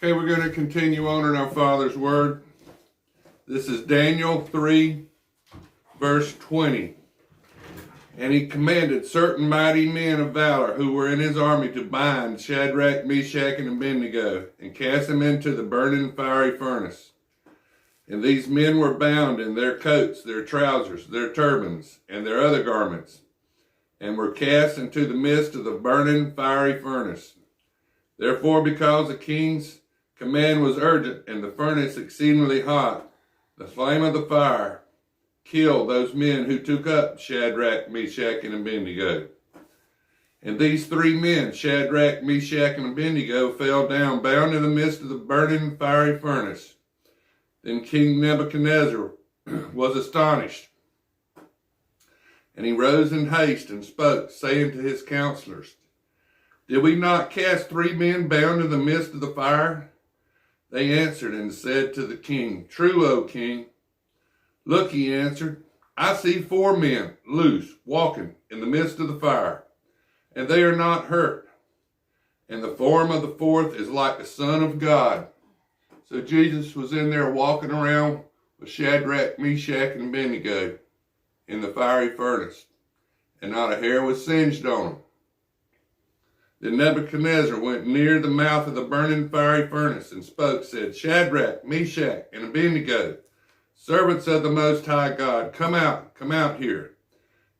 Okay, we're going to continue on in our Father's Word. This is Daniel 3, verse 20. And he commanded certain mighty men of valor who were in his army to bind Shadrach, Meshach, and Abednego, and cast them into the burning fiery furnace. And these men were bound in their coats, their trousers, their turbans, and their other garments, and were cast into the midst of the burning fiery furnace. Therefore, because the king's command was urgent, and the furnace exceedingly hot, the flame of the fire killed those men who took up Shadrach, Meshach, and Abednego. And these three men, Shadrach, Meshach, and Abednego, fell down, bound in the midst of the burning fiery furnace. Then King Nebuchadnezzar was astonished, and he rose in haste and spoke, saying to his counselors, "Did we not cast three men bound in the midst of the fire?" They answered and said to the king, "True, O king." "Look," he answered, "I see four men loose, walking in the midst of the fire, and they are not hurt. And the form of the fourth is like the Son of God." So Jesus was in there walking around with Shadrach, Meshach, and Abednego in the fiery furnace, and not a hair was singed on him. Then Nebuchadnezzar went near the mouth of the burning fiery furnace and spoke, said, "Shadrach, Meshach, and Abednego, servants of the Most High God, come out here."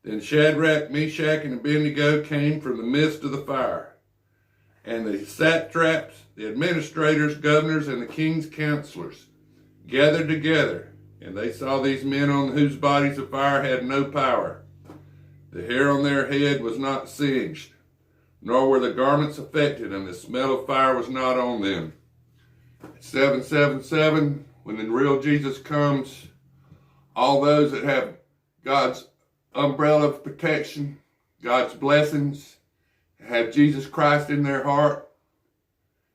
Then Shadrach, Meshach, and Abednego came from the midst of the fire. And the satraps, the administrators, governors, and the king's counselors gathered together, and they saw these men on whose bodies the fire had no power. The hair on their head was not singed, nor were the garments affected, and the smell of fire was not on them. 777, when the real Jesus comes, all those that have God's umbrella of protection, God's blessings, have Jesus Christ in their heart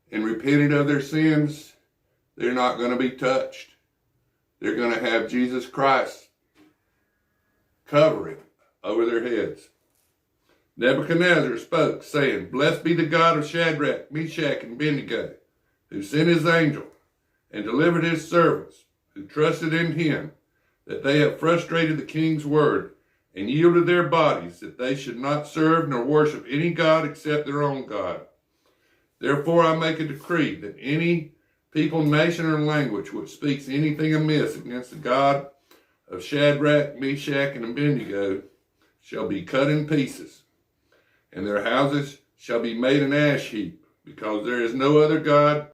and repented of their sins, they're not going to be touched. They're going to have Jesus Christ covering over their heads. Nebuchadnezzar spoke, saying, "Blessed be the God of Shadrach, Meshach, and Abednego, who sent his angel and delivered his servants, who trusted in him, that they have frustrated the king's word and yielded their bodies, that they should not serve nor worship any god except their own God. Therefore I make a decree that any people, nation, or language which speaks anything amiss against the God of Shadrach, Meshach, and Abednego shall be cut in pieces, and their houses shall be made an ash heap, because there is no other God